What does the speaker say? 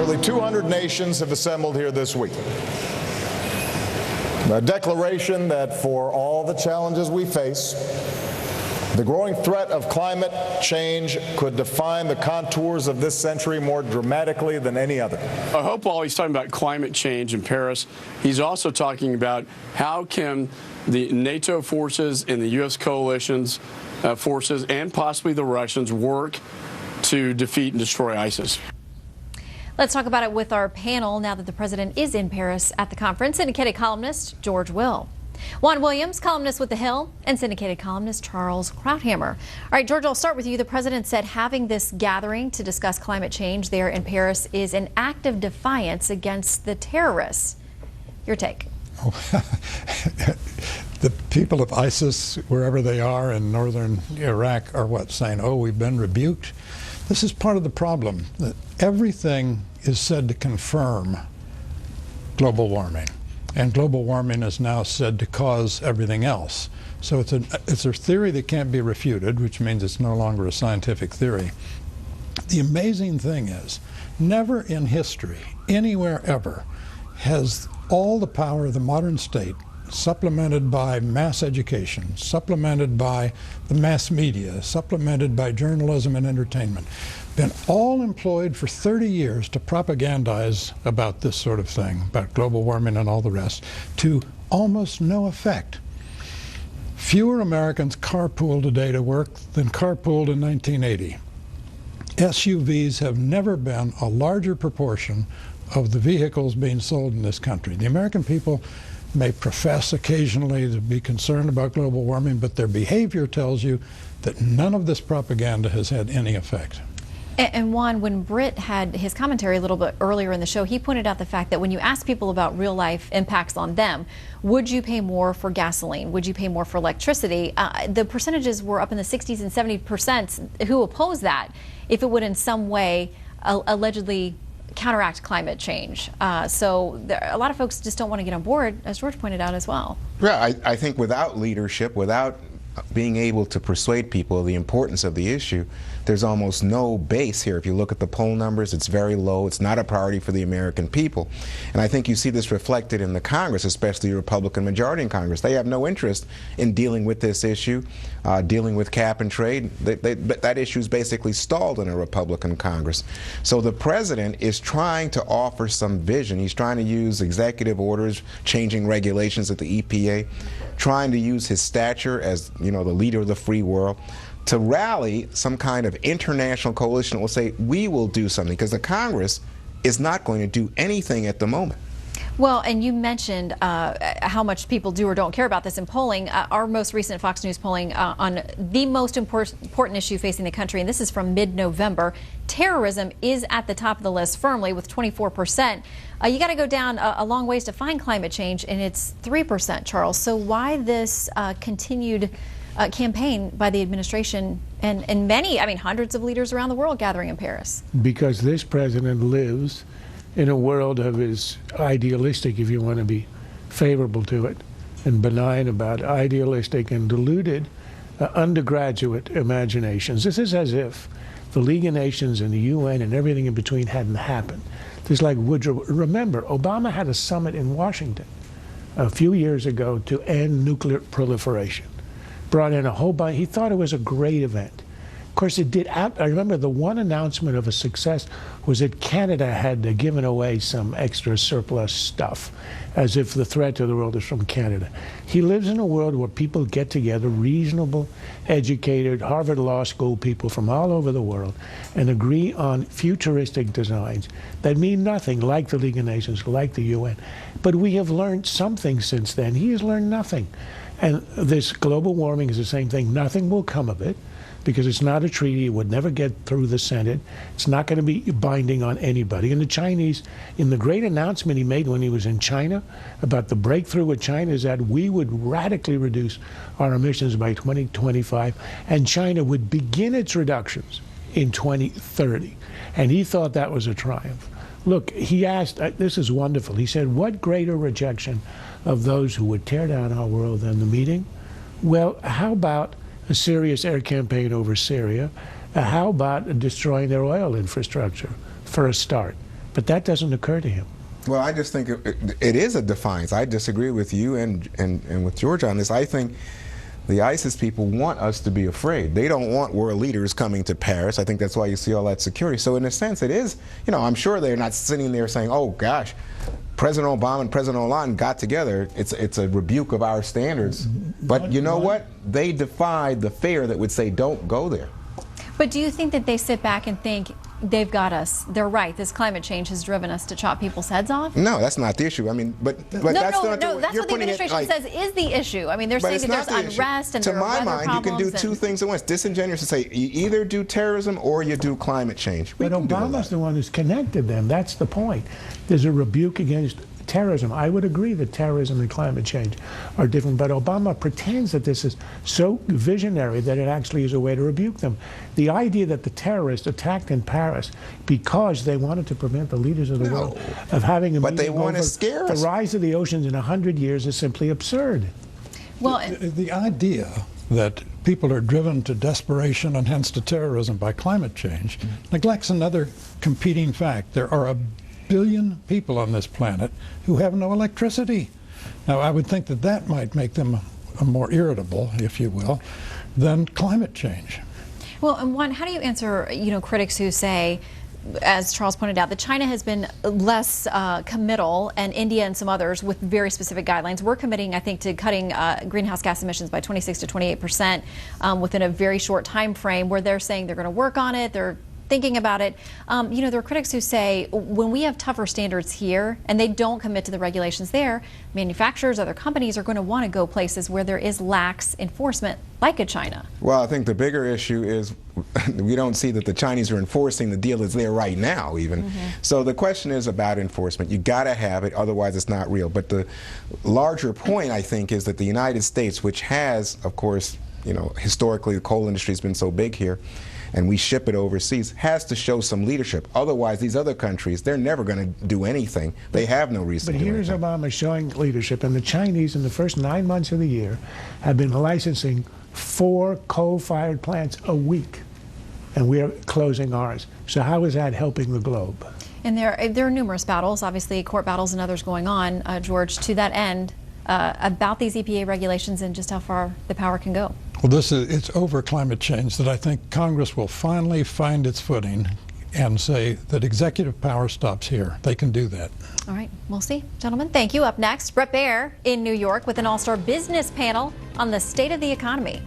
Nearly 200 nations have assembled here this week. A declaration that for all the challenges we face, the growing threat of climate change could define the contours of this century more dramatically than any other. I hope while he's talking about climate change in Paris, he's also talking about how can the NATO forces and the U.S. coalition's forces and possibly the Russians work to defeat and destroy ISIS. Let's talk about it with our panel now that the president is in Paris at the conference. Syndicated columnist George Will. Juan Williams, columnist with The Hill, and syndicated columnist Charles Krauthammer. All right, George, I'll start with you. The president said having this gathering to discuss climate change there in Paris is an act of defiance against the terrorists. Your take? Oh, the people of ISIS, wherever they are in northern Iraq, are what, saying, oh, we've been rebuked? This is part of the problem, that everything is said to confirm global warming. And global warming is now said to cause everything else. So it's a theory that can't be refuted, which means it's no longer a scientific theory. The amazing thing is, never in history, anywhere ever, has all the power of the modern state, supplemented by mass education, supplemented by the mass media, supplemented by journalism and entertainment, been all employed for 30 years to propagandize about this sort of thing, about global warming and all the rest, to almost no effect. Fewer Americans carpool today to work than carpooled in 1980. SUVs have never been a larger proportion of the vehicles being sold in this country. The American people may profess occasionally to be concerned about global warming, but their behavior tells you that none of this propaganda has had any effect. And Juan, when Britt had his commentary a little bit earlier in the show, he pointed out the fact that when you ask people about real life impacts on them, would you pay more for gasoline? Would you pay more for electricity? The percentages were up in the 60s and 70% who oppose that if it would in some way allegedly counteract climate change. So a lot of folks just don't want to get on board, as George pointed out as well. Yeah, I think without leadership, without being able to persuade people of the importance of the issue, there's almost no base here. If you look at the poll numbers, it's very low. It's not a priority for the American people. And I think you see this reflected in the Congress, especially the Republican majority in Congress. They have no interest in dealing with this issue, dealing with cap and trade. That issue is basically stalled in a Republican Congress. So the president is trying to offer some vision. He's trying to use executive orders, changing regulations at the EPA, trying to use his stature as, you know, the leader of the free world to rally some kind of international coalition that will say, we will do something, because the Congress is not going to do anything at the moment. Well, and you mentioned how much people do or don't care about this in polling. Our most recent Fox News polling on the most important issue facing the country, and this is from mid-November, terrorism is at the top of the list firmly with 24%. You got to go down a long ways to find climate change, and it's 3%, Charles. So why this continued campaign by the administration and many, I mean, hundreds of leaders around the world gathering in Paris? Because this president lives in a world of his idealistic, if you want to be favorable to it, and benign about idealistic and deluded undergraduate imaginations. This is as if the League of Nations and the UN and everything in between hadn't happened. This is like Woodrow. Remember, Obama had a summit in Washington a few years ago to end nuclear proliferation. Brought in a whole bunch. He thought it was a great event. Of course, it did. I remember the one announcement of a success was that Canada had given away some extra surplus stuff, as if the threat to the world is from Canada. He lives in a world where people get together, reasonable, educated, Harvard Law School people from all over the world, and agree on futuristic designs that mean nothing, like the League of Nations, like the UN. But we have learned something since then. He has learned nothing. And this global warming is the same thing. Nothing will come of it, because it's not a treaty. It would never get through the Senate. It's not going to be binding on anybody. And the Chinese, in the great announcement he made when he was in China about the breakthrough with China, is that we would radically reduce our emissions by 2025, and China would begin its reductions in 2030. And he thought that was a triumph. Look, he asked, this is wonderful, he said, what greater rejection of those who would tear down our world than the meeting? Well, how about a serious air campaign over Syria? How about destroying their oil infrastructure for a start? But that doesn't occur to him. Well, I just think it is a defiance. I disagree with you and with George on this. I think the ISIS people want us to be afraid. They don't want world leaders coming to Paris. I think that's why you see all that security. So in a sense, it is, you know, I'm sure they're not sitting there saying, oh, gosh, President Obama and President Hollande got together. It's a rebuke of our standards. But you know what? They defied the fear that would say, don't go there. But do you think that they sit back and think, they've got us, they're right, this climate change has driven us to chop people's heads off? No, that's not the issue. I mean, but No, that's not that's what the administration says is the issue. I mean, they're saying that there's unrest and there are weather problems. To my mind, you can do two things at once. Disingenuous to say you either do terrorism or you do climate change. But Obama's the one who's connected them. That's the point. There's a rebuke against terrorism. I would agree that terrorism and climate change are different, but Obama pretends that this is so visionary that it actually is a way to rebuke them. The idea that the terrorists attacked in Paris because they wanted to prevent the leaders of the world of having a meeting over the rise of the oceans in 100 years is simply absurd. Well, the idea that people are driven to desperation and hence to terrorism by climate change neglects another competing fact. There are 1 billion people on this planet who have no electricity. Now, I would think that that might make them more irritable, if you will, than climate change. Well, and one, how do you answer, critics who say, as Charles pointed out, that China has been less committal, and India and some others with very specific guidelines. We're committing, I think, to cutting greenhouse gas emissions by 26 to 28% within a very short time frame, where they're saying they're going to work on it. They're thinking about it. There are critics who say when we have tougher standards here and they don't commit to the regulations there, manufacturers, other companies are going to want to go places where there is lax enforcement, like in China. Well, I think the bigger issue is we don't see that the Chinese are enforcing the deal that's there right now, even. So the question is about enforcement. You got to have it, otherwise it's not real. But the larger point, I think, is that the United States, which has, of course, historically the coal industry has been so big here, and we ship it overseas, has to show some leadership. Otherwise, these other countries, they're never going to do anything. They have no reason to do anything. But here's Obama showing leadership, and the Chinese in the first 9 months of the year have been licensing 4 coal-fired plants a week, and we're closing ours. So how is that helping the globe? And there are numerous battles, obviously court battles and others going on, George, to that end, about these EPA regulations and just how far the power can go. Well, it's over climate change that I think Congress will finally find its footing and say that executive power stops here. They can do that. All right, we'll see. Gentlemen, thank you. Up next, Brett Baer in New York with an all-star business panel on the state of the economy.